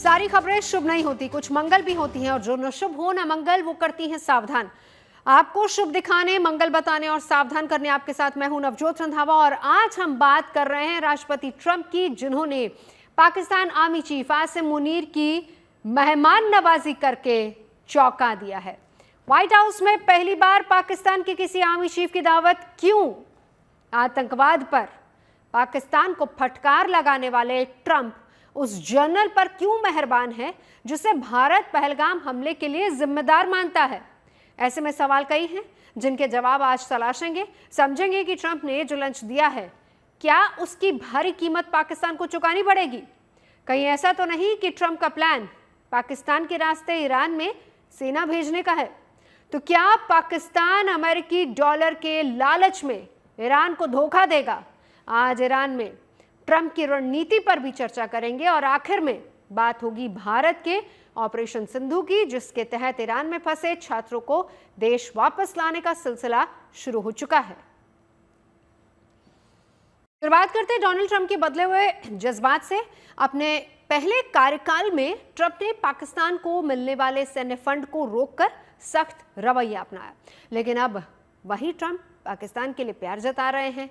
सारी खबरें शुभ नहीं होती, कुछ मंगल भी होती हैं और जो न शुभ हो न मंगल वो करती हैं सावधान। आपको शुभ दिखाने, मंगल बताने और सावधान करने आपके साथ मैं हूं नवजोत रंधावा। और आज हम बात कर रहे हैं राष्ट्रपति ट्रंप की, जिन्होंने पाकिस्तान आर्मी चीफ आसिम मुनीर की मेहमान नवाजी करके चौंका दिया है। व्हाइट हाउस में पहली बार पाकिस्तान के किसी आर्मी चीफ की दावत क्यों? आतंकवाद पर पाकिस्तान को फटकार लगाने वाले ट्रंप उस जनरल पर क्यों मेहरबान है जिसे भारत पहलगाम हमले के लिए जिम्मेदार मानता है? ऐसे में सवाल कई हैं जिनके जवाब आज तलाशेंगे, समझेंगे कि ट्रंप ने जो लंच दिया है क्या उसकी भारी कीमत पाकिस्तान को चुकानी पड़ेगी। कहीं ऐसा तो नहीं कि ट्रंप का प्लान पाकिस्तान के रास्ते ईरान में सेना भेजने का है? तो क्या पाकिस्तान अमेरिकी डॉलर के लालच में ईरान को धोखा देगा? आज ईरान में ट्रंप की रणनीति पर भी चर्चा करेंगे और आखिर में बात होगी भारत के ऑपरेशन सिंधु की, जिसके तहत ईरान में फंसे छात्रों को देश वापस लाने का सिलसिला शुरू हो चुका है। फिर बात करते हैं डोनाल्ड ट्रंप के बदले हुए जज्बात से। अपने पहले कार्यकाल में ट्रंप ने पाकिस्तान को मिलने वाले सैन्य फंड को रोककर सख्त रवैया अपनाया, लेकिन अब वही ट्रंप पाकिस्तान के लिए प्यार जता रहे हैं,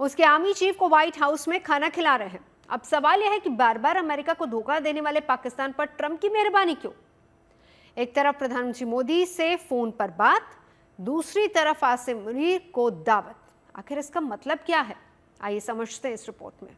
उसके आर्मी चीफ को व्हाइट हाउस में खाना खिला रहे हैं। अब सवाल यह है कि बार बार अमेरिका को धोखा देने वाले पाकिस्तान पर ट्रंप की मेहरबानी क्यों? एक तरफ प्रधानमंत्री मोदी से फोन पर बात, दूसरी तरफ आसिम मुनीर को दावत। आखिर इसका मतलब क्या है? आइए समझते हैं इस रिपोर्ट में।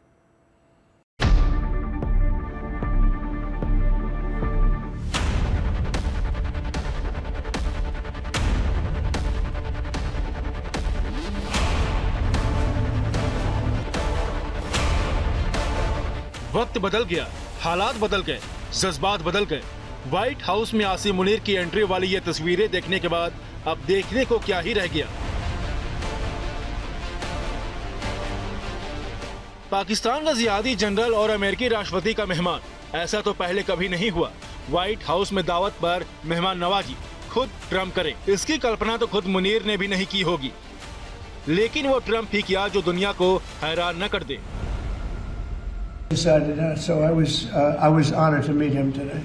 वक्त बदल गया, हालात बदल गए, जज्बात बदल गए। व्हाइट हाउस में आसिम मुनीर की एंट्री वाली ये तस्वीरें देखने के बाद अब देखने को क्या ही रह गया। पाकिस्तान का जिहादी जनरल और अमेरिकी राष्ट्रपति का मेहमान, ऐसा तो पहले कभी नहीं हुआ। व्हाइट हाउस में दावत पर मेहमान नवाजी खुद ट्रंप करे, इसकी कल्पना तो खुद मुनीर ने भी नहीं की होगी। लेकिन वो ट्रंप ही किया जो दुनिया को हैरान न कर दे। So I was honored to meet him today.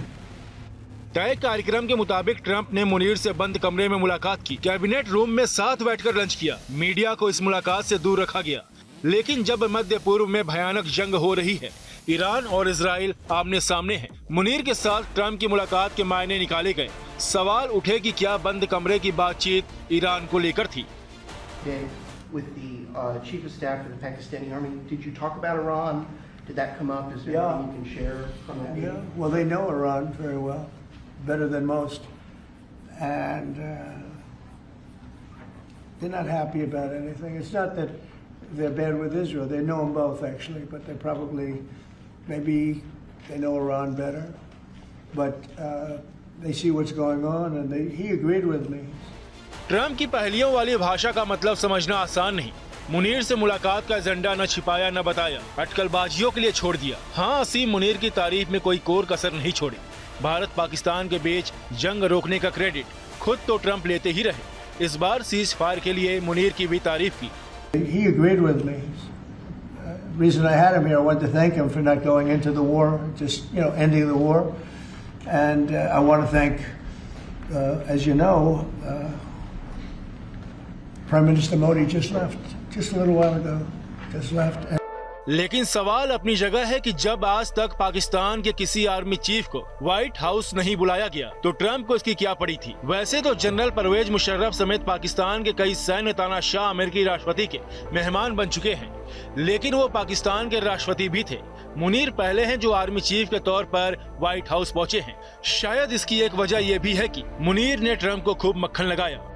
तय कार्यक्रम के मुताबिक ट्रंप ने मुनीर से बंद कमरे में मुलाकात की। कैबिनेट रूम में साथ बैठकर लंच किया। मीडिया को इस मुलाकात से दूर रखा गया। लेकिन जब मध्य पूर्व में भयानक जंग हो रही है, ईरान और इजराइल आमने सामने हैं, मुनीर के साथ ट्रंप की मुलाकात के मायने निकाले गए। सवाल उठे कि क्या बंद कमरे की बातचीत ईरान को लेकर थी? With the chief of staff of the Pakistani army, did you talk about Iran? Did that come up? Is there anything you can share from that meeting? Yeah, well, they know Iran very well, better than most, and they're not happy about anything. It's not that they're bad with Israel. They know them both, actually, but they probably, maybe they know Iran better, but they see what's going on, and he agreed with me. Trump की पहेलियों वाली भाषा का मतलब समझना आसान नहीं। मुनीर से मुलाकात का एजेंडा न छिपाया न बताया, अटकलबाजियों के लिए छोड़ दिया। हाँ, आसिम मुनीर की तारीफ में कोई कोर कसर नहीं छोड़ी। भारत पाकिस्तान के बीच जंग रोकने का क्रेडिट खुद तो ट्रंप लेते ही रहे। इस बार सीज फायर के लिए मुनीर की भी तारीफ की। He agreed with me. Reason I had him here, I wanted to thank him for not going into the war, just ending the war, and I want to thank, as you know, Prime Minister Modi just left. Just a little while ago, just left. लेकिन सवाल अपनी जगह है कि जब आज तक पाकिस्तान के किसी आर्मी चीफ को व्हाइट हाउस नहीं बुलाया गया, तो ट्रंप को इसकी क्या पड़ी थी? वैसे तो जनरल परवेज मुशर्रफ समेत पाकिस्तान के कई सैन्य तानाशाह अमेरिकी राष्ट्रपति के मेहमान बन चुके हैं, लेकिन वो पाकिस्तान के राष्ट्रपति भी थे। मुनीर पहले हैं जो आर्मी चीफ के तौर पर व्हाइट हाउस पहुंचे हैं। शायद इसकी एक वजह यह भी है कि मुनीर ने ट्रंप को खूब मक्खन लगाया।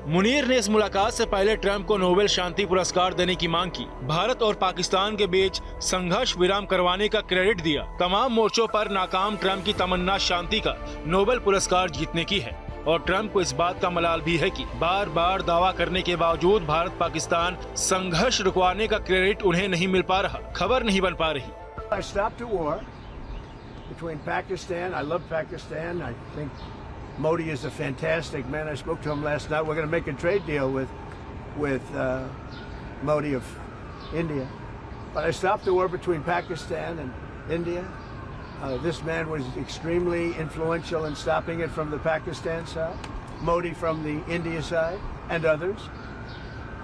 मुनीर ने इस मुलाकात से पहले ट्रंप को नोबेल शांति पुरस्कार देने की मांग की। भारत और पाकिस्तान के बीच संघर्ष विराम करवाने का क्रेडिट दिया। तमाम मोर्चों पर नाकाम ट्रंप की तमन्ना शांति का नोबेल पुरस्कार जीतने की है। और ट्रंप को इस बात का मलाल भी है कि बार बार दावा करने के बावजूद भारत पाकिस्तान संघर्ष रुकवाने का क्रेडिट उन्हें नहीं मिल पा रहा, खबर नहीं बन पा रही। I stopped a war between Pakistan. I love Pakistan. I think Modi is a fantastic man. I spoke to him last night. We're going to make a trade deal with Modi of India. But I stopped the war between Pakistan and India. This man was extremely influential in stopping it from the Pakistan side, Modi from the India side, and others.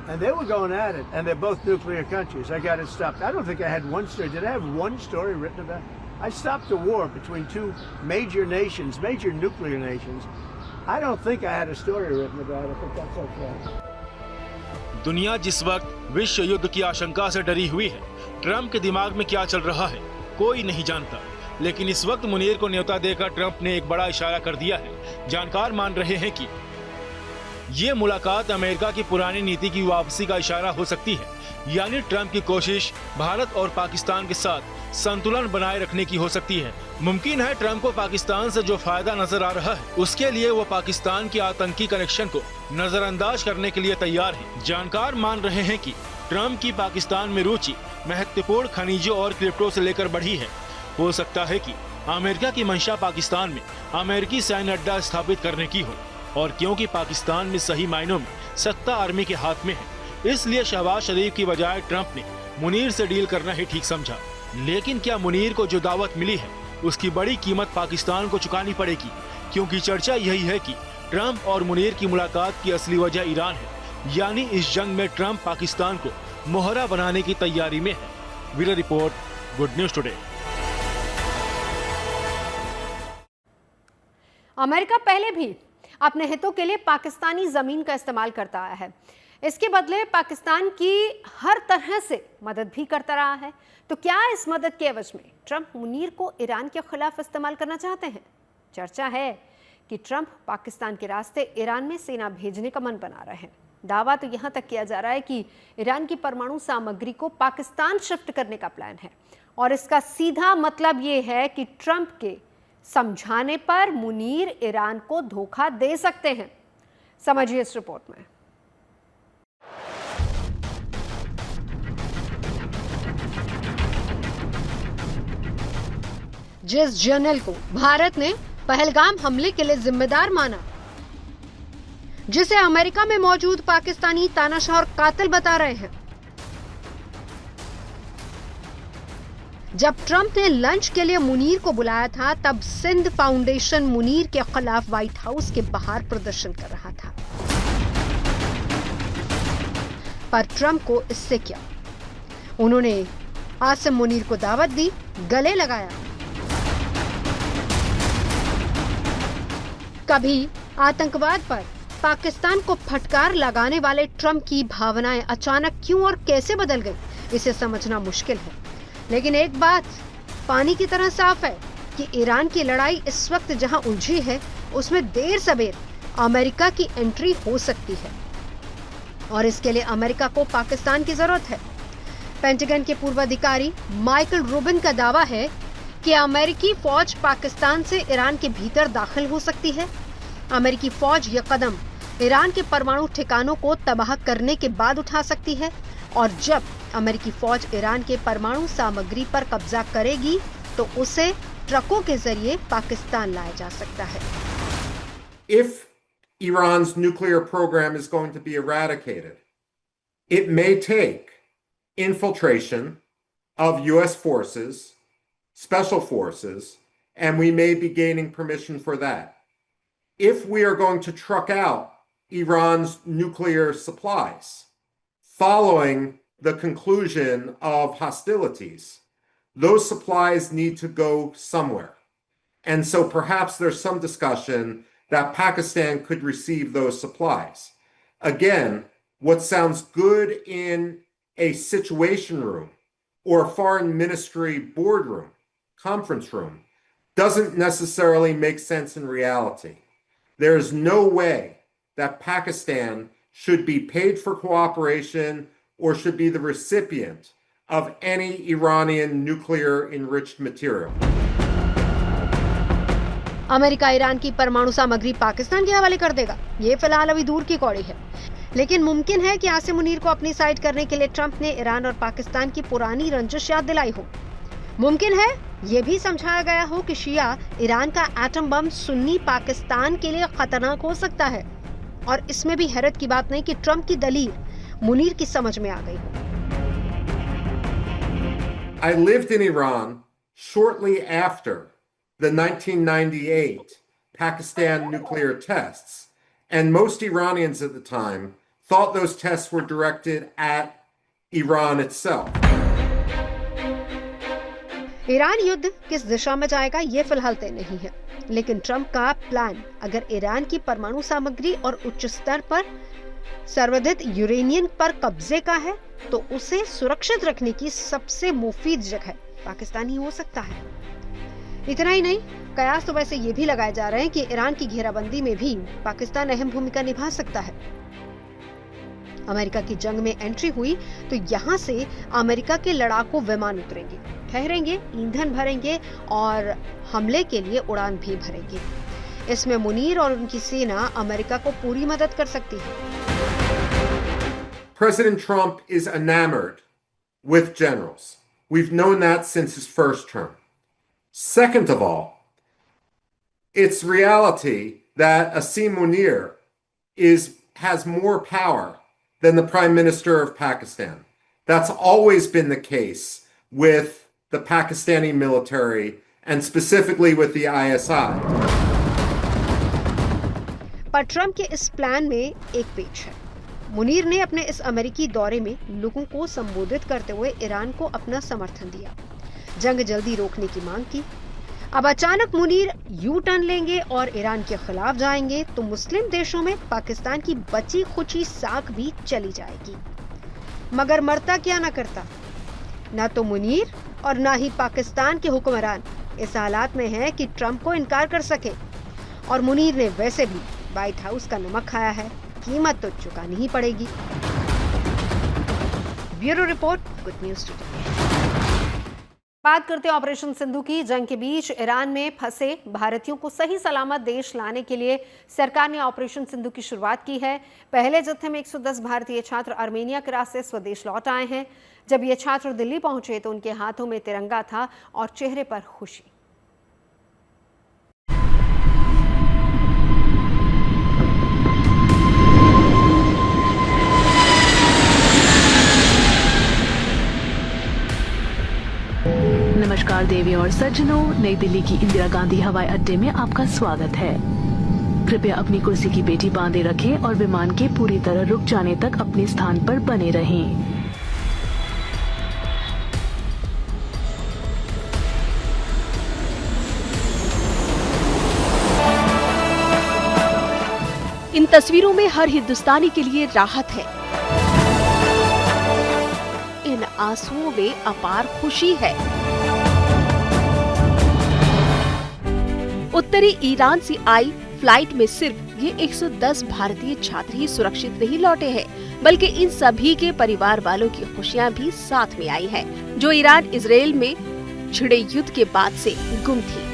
And they were going at it, and they're both nuclear countries. I got it stopped. I don't think I had one story. Did I have one story written about it? I stopped a war between two major nations, major nuclear nations. I don't think I had a story written about it, but that's okay. दुनिया जिस वक्त विश्व युद्ध की आशंका से डरी हुई है, ट्रंप के दिमाग में क्या चल रहा है कोई नहीं जानता। लेकिन इस वक्त मुनीर को न्योता देकर ट्रंप ने एक बड़ा इशारा कर दिया है। जानकार मान रहे हैं कि ये मुलाकात अमेरिका की पुरानी नीति की वापसी का इशारा हो सकती है, यानी ट्रंप की कोशिश भारत और पाकिस्तान के साथ संतुलन बनाए रखने की हो सकती है। मुमकिन है ट्रंप को पाकिस्तान से जो फायदा नजर आ रहा है उसके लिए वो पाकिस्तान के आतंकी कनेक्शन को नजरअंदाज करने के लिए तैयार है। जानकार मान रहे हैं कि ट्रंप की पाकिस्तान में रुचि महत्वपूर्ण खनिजों और क्रिप्टो से लेकर बढ़ी है। हो सकता है कि अमेरिका की मंशा पाकिस्तान में अमेरिकी सैन्य अड्डा स्थापित करने की हो, और क्योंकि पाकिस्तान में सही मायनों में सत्ता आर्मी के हाथ में है, इसलिए शहबाज शरीफ की बजाय ट्रंप ने मुनीर से डील करना ही ठीक समझा। लेकिन क्या मुनीर को जो दावत मिली है उसकी बड़ी कीमत पाकिस्तान को चुकानी पड़ेगी? क्योंकि चर्चा यही है कि ट्रंप और मुनीर की मुलाकात की असली वजह ईरान है, यानी इस जंग में ट्रंप पाकिस्तान को मोहरा बनाने की तैयारी में है। Bureau report, good news today. America पहले भी अपने हितों के लिए पाकिस्तानी जमीन का इस्तेमाल करता आया है। इसके बदले पाकिस्तान की हर तरह से मदद भी करता रहा है। तो क्या इस मदद के एवज में ट्रंप मुनीर को ईरान के खिलाफ इस्तेमाल करना चाहते हैं? चर्चा है कि ट्रंप पाकिस्तान के रास्ते ईरान में सेना भेजने का मन बना रहे हैं। दावा तो यहां तक किया जा रहा है कि ईरान की परमाणु सामग्री को पाकिस्तान शिफ्ट करने का प्लान है, और इसका सीधा मतलब ये है कि ट्रंप के समझाने पर मुनीर ईरान को धोखा दे सकते हैं। समझिए इस रिपोर्ट में। जिस जनरल को भारत ने पहलगाम हमले के लिए जिम्मेदार माना, जिसे अमेरिका में मौजूद पाकिस्तानी तानाशाह और कातिल बता रहे हैं, जब ट्रंप ने लंच के लिए मुनीर को बुलाया था तब सिंध फाउंडेशन मुनीर के खिलाफ व्हाइट हाउस के बाहर प्रदर्शन कर रहा था। पर ट्रंप को इससे क्या, उन्होंने आसिम मुनीर को दावत दी, गले लगाया। कभी आतंकवाद पर पाकिस्तान को फटकार लगाने वाले ट्रंप की भावनाएं अचानक क्यों और कैसे बदल गई, इसे समझना मुश्किल है। लेकिन एक बात पानी की तरह साफ है कि ईरान की लड़ाई इस वक्त जहां उलझी है उसमें देर सबेर अमेरिका की एंट्री हो सकती है, और इसके लिए अमेरिका को पाकिस्तान की जरूरत है। पेंटागन के पूर्व अधिकारी माइकल रूबिन का दावा है कि अमेरिकी फौज पाकिस्तान से ईरान के भीतर दाखिल हो सकती है। अमेरिकी फौज यह कदम ईरान के परमाणु ठिकानों को तबाह करने के बाद उठा सकती है, और जब अमेरिकी फौज ईरान के परमाणु सामग्री पर कब्जा करेगी तो उसे ट्रकों के जरिए पाकिस्तान लाया जा सकता है। If Iran's nuclear program is going to be eradicated, it may take infiltration of U.S. forces, special forces, and we may be gaining permission for that. If we are going to truck out Iran's nuclear supplies following the conclusion of hostilities, those supplies need to go somewhere. And so perhaps there's some discussion that Pakistan could receive those supplies. Again, what sounds good in a situation room or a foreign ministry boardroom, conference room, doesn't necessarily make sense in reality. There is no way that Pakistan should be paid for cooperation or should be the recipient of any Iranian nuclear enriched material. America Iran की परमाणु सामग्री पाकिस्तान के हवाले कर देगा, ये फिलहाल अभी दूर की कौड़ी है। लेकिन मुमकिन है कि आसिम मुनीर को अपनी साइड करने के लिए ट्रंप ने ईरान और पाकिस्तान की पुरानी रंजिश याद दिलाई हो। मुमकिन है ये भी समझाया गया हो कि शिया ईरान का एटम बम सुन्नी पाकिस्तान के लिए खतरनाक हो सकता है, और इसमें भी हैरत की बात नहीं कि ट्रंप की दलील मुनीर की समझ में आ गई। I lived in Iran shortly after the 1998 Pakistan nuclear tests, and most Iranians at the time thought those tests were directed at Iran itself. Iran युद्ध किस दिशा में जाएगा ये फिलहाल तय नहीं है, लेकिन ट्रंप का प्लान अगर ईरान की परमाणु सामग्री और उच्च स्तर पर संवर्धित यूरेनियम पर कब्जे का है तो उसे सुरक्षित रखने की सबसे मुफीद जगह पाकिस्तान ही हो सकता है। इतना ही नहीं, कयास तो वैसे ये भी लगाए जा रहे हैं कि ईरान की घेराबंदी में भी पाकिस्तान अहम भूमिका निभा सकता है। अमेरिका की जंग में एंट्री हुई तो यहाँ से अमेरिका के लड़ाकू विमान उतरेंगे, ठहरेंगे, ईंधन भरेंगे और हमले के लिए उड़ान भी भरेंगे। इसमें मुनीर और उनकी सेना अमेरिका को पूरी मदद कर सकती है। President Trump is enamored with generals. We've known that since his first term. Second of all, it's reality that Asim Munir has more power than the Prime Minister of Pakistan. That's always been the case with the Pakistani military and specifically with the ISI. पर Trump के इस plan में एक पेच है। मुनीर ने अपने इस अमेरिकी दौरे में लोगों को संबोधित करते हुए ईरान को अपना समर्थन दिया, जंग जल्दी रोकने की मांग की। अब अचानक मुनीर यू टर्न लेंगे और ईरान के खिलाफ जाएंगे तो मुस्लिम देशों में पाकिस्तान की बची खुची साख भी चली जाएगी। मगर मरता क्या न करता, ना तो मुनीर और ना ही पाकिस्तान के हुक्मरान इस हालात में हैं कि ट्रंप को इनकार कर सके। और मुनीर ने वैसे भी व्हाइट हाउस का नमक खाया है, कीमत तो चुकानी ही पड़ेगी। Bureau report, good news today. बात करते हैं ऑपरेशन सिंधु की। जंग के बीच ईरान में फंसे भारतीयों को सही सलामत देश लाने के लिए सरकार ने ऑपरेशन सिंधु की शुरुआत की है। पहले जत्थे में 110 भारतीय छात्र आर्मेनिया के रास्ते स्वदेश लौट आए हैं। जब ये छात्र दिल्ली पहुंचे तो उनके हाथों में तिरंगा था और चेहरे पर खुशी। नमस्कार देवी और सज्जनों, नई दिल्ली की इंदिरा गांधी हवाई अड्डे में आपका स्वागत है। कृपया अपनी कुर्सी की पेटी बांधे रखें और विमान के पूरी तरह रुक जाने तक अपने स्थान पर बने रहें। इन तस्वीरों में हर हिंदुस्तानी के लिए राहत है। इन आंसुओं में अपार खुशी है। उत्तरी ईरान से आई फ्लाइट में सिर्फ ये 110 भारतीय छात्र ही सुरक्षित नहीं लौटे हैं, बल्कि इन सभी के परिवार वालों की खुशियां भी साथ में आई हैं, जो ईरान इजराइल में छिड़े युद्ध के बाद से गुम थी।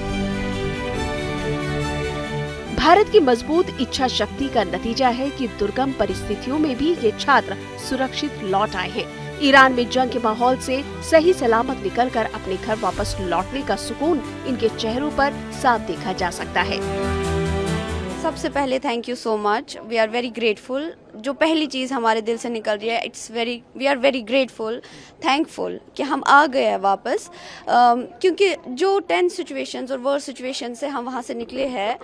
भारत की मजबूत इच्छा शक्ति का नतीजा है कि दुर्गम परिस्थितियों में भी ये छात्र सुरक्षित लौट आए हैं। ईरान में जंग के माहौल से सही सलामत निकलकर अपने घर वापस लौटने का सुकून इनके चेहरों पर साफ देखा जा सकता है। सबसे पहले thank you so much, we are very grateful. जो पहली चीज़ हमारे दिल से निकल रही है, we are very grateful, thankful कि हम आ गए हैं वापस, क्योंकि जो टेंस सिचुएशंस और वर्स्ट सिचुएशन से हम वहाँ से निकले हैं,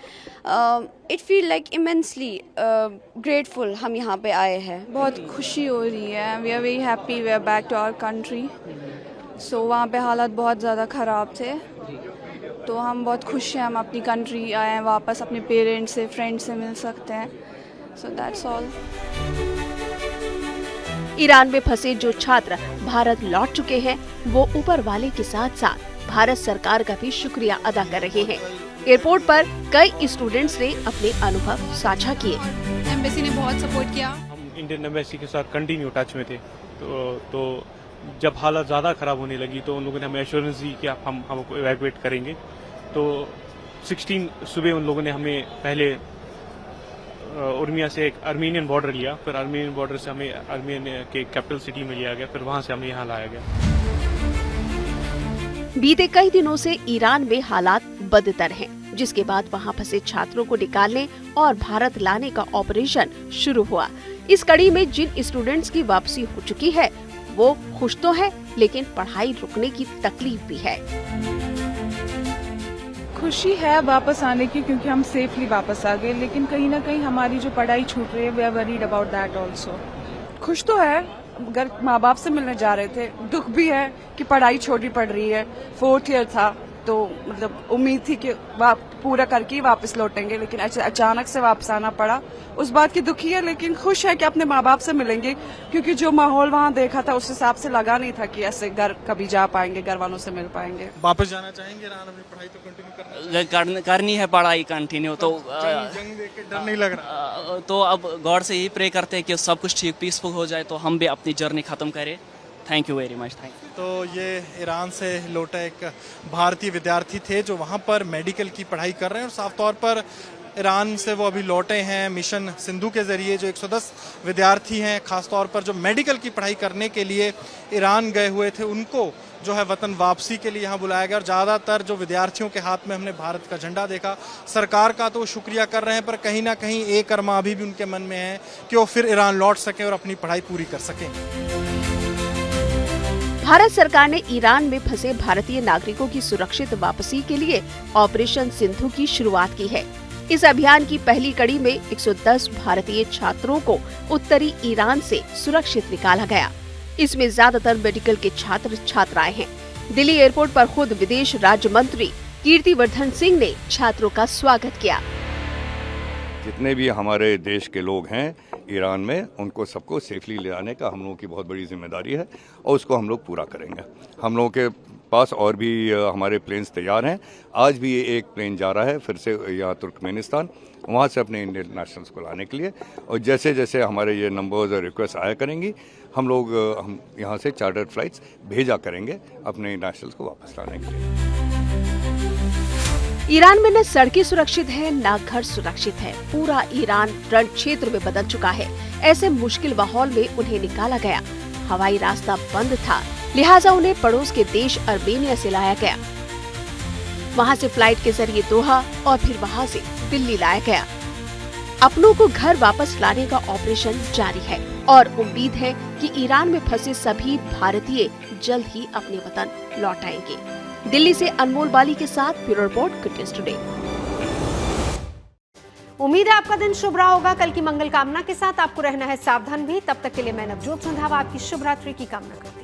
it feel like immensely grateful हम यहाँ पे आए हैं। बहुत खुशी हो रही है, we are very happy, we are back to our country. So वहाँ पे हालात बहुत ज़्यादा ख़राब थे, तो हम बहुत खुश हैं हम अपनी कंट्री आए हैं वापस, अपने पेरेंट्स से, फ्रेंड्स से मिल सकते हैं। So that's all. ईरान में फंसे जो छात्र भारत लौट चुके हैं, वो ऊपर वाले के साथ साथ भारत सरकार का भी शुक्रिया अदा कर रहे हैं। एयरपोर्ट पर कई स्टूडेंट्स ने अपने अनुभव साझा किए। एम्बेसी ने बहुत सपोर्ट किया। हम इंडियन एम्बेसी के साथ कंटिन्यू टच में थे, तो जब हालत ज़्यादा ख़राब होने लगी तो उन लोगों ने हमें एश्योरेंस दी कि आप हमको इवैक्यूएट करेंगे। तो 16 सुबह उन लोगों ने हमें पहले उर्मिया से एक आर्मेनियन बॉर्डर लिया, फिर आर्मेनियन बॉर्डर से हमें आर्मेनिया के कैपिटल सिटी में लिया गया, फिर वहाँ से हमें यहाँ लाया गया। बीते कई दिनों से ईरान में हालात बदतर हैं, जिसके बाद वहां फंसे छात्रों को निकालने और भारत लाने का ऑपरेशन शुरू हुआ। इस कड़ी में जिन स्टूडेंट्स की वापसी हो चुकी है, वो खुश तो है, लेकिन पढ़ाई रुकने की तकलीफ भी है। खुशी है वापस आने की, क्योंकि हम सेफली वापस आ गए, लेकिन कहीं ना कहीं हमारी जो पढ़ाई छूट रही है, we are worried about that also. खुश तो है, घर माँ बाप से मिलने जा रहे थे, दुख भी है कि पढ़ाई छोटी पड़ रही है, 4th ईयर था तो मतलब उम्मीद थी कि पूरा करके ही वापस लौटेंगे, लेकिन अचानक से वापस आना पड़ा। उस बात की दुखी है, लेकिन खुश है कि अपने माँ बाप से मिलेंगे, क्योंकि जो माहौल वहाँ देखा था उस हिसाब से लगा नहीं था कि ऐसे घर कभी जा पाएंगे, घर वालों से मिल पाएंगे। वापस जाना चाहेंगे ईरान? अपनी पढ़ाई तो कंटिन्यू करनी है, पढ़ाई कंटिन्यू। तो जंग देख के डर नहीं लग रहा? तो अब गॉड से ही प्रे करते हैं कि सब कुछ ठीक पीसफुल हो जाए, तो हम भी अपनी जर्नी खत्म करें। Thank you very much. Thank you. तो ये ईरान से लौटा एक भारतीय विद्यार्थी थे जो वहाँ पर मेडिकल की पढ़ाई कर रहे हैं, और साफ तौर पर ईरान से वो अभी लौटे हैं मिशन सिंधु के ज़रिए। जो 110 विद्यार्थी हैं, ख़ास तौर पर जो मेडिकल की पढ़ाई करने के लिए ईरान गए हुए थे, उनको जो है वतन वापसी के लिए यहाँ बुलाया गया। और ज़्यादातर जो विद्यार्थियों के हाथ में हमने भारत का झंडा देखा। सरकार का तो वो शुक्रिया कर रहे हैं, पर कहीं ना कहीं एक अरमा अभी भी उनके मन में है कि वो फिर ईरान लौट सकें और अपनी पढ़ाई पूरी कर सकें। भारत सरकार ने ईरान में फंसे भारतीय नागरिकों की सुरक्षित वापसी के लिए ऑपरेशन सिंधु की शुरुआत की है। इस अभियान की पहली कड़ी में 110 भारतीय छात्रों को उत्तरी ईरान से सुरक्षित निकाला गया। इसमें ज्यादातर मेडिकल के छात्र छात्राएं हैं। दिल्ली एयरपोर्ट पर खुद विदेश राज्य मंत्री कीर्तिवर्धन सिंह ने छात्रों का स्वागत किया। जितने भी हमारे देश के लोग हैं ईरान में, उनको सबको सेफली ले आने का हम लोगों की बहुत बड़ी जिम्मेदारी है, और उसको हम लोग पूरा करेंगे। हम लोगों के पास और भी हमारे प्लेन्स तैयार हैं। आज भी एक प्लेन जा रहा है फिर से यहाँ तुर्कमेनिस्तान, वहाँ से अपने इंडियन नेशनल्स को लाने के लिए। और जैसे जैसे हमारे ये नंबर्स और रिक्वेस्ट आया करेंगी, हम यहाँ से चार्टर्ड फ्लाइट्स भेजा करेंगे अपने नेशनल्स को वापस लाने के लिए। ईरान में न सड़कें सुरक्षित है, न घर सुरक्षित है। पूरा ईरान रण क्षेत्र में बदल चुका है। ऐसे मुश्किल माहौल में उन्हें निकाला गया। हवाई रास्ता बंद था, लिहाजा उन्हें पड़ोस के देश अर्मेनिया से लाया गया। वहां से फ्लाइट के जरिए दोहा और फिर वहां से दिल्ली लाया गया। अपनों को घर वापस लाने का ऑपरेशन जारी है और उम्मीद है कि ईरान में फंसे सभी भारतीय जल्द ही अपने वतन लौट आएंगे। दिल्ली से अनमोल बाली के साथ bureau report, good news today. उम्मीद है आपका दिन शुभ रहा होगा। कल की मंगल कामना के साथ आपको रहना है सावधान भी। तब तक के लिए मैं नवजोत रंधावा आपकी शुभ रात्रि की कामना करती हूँ।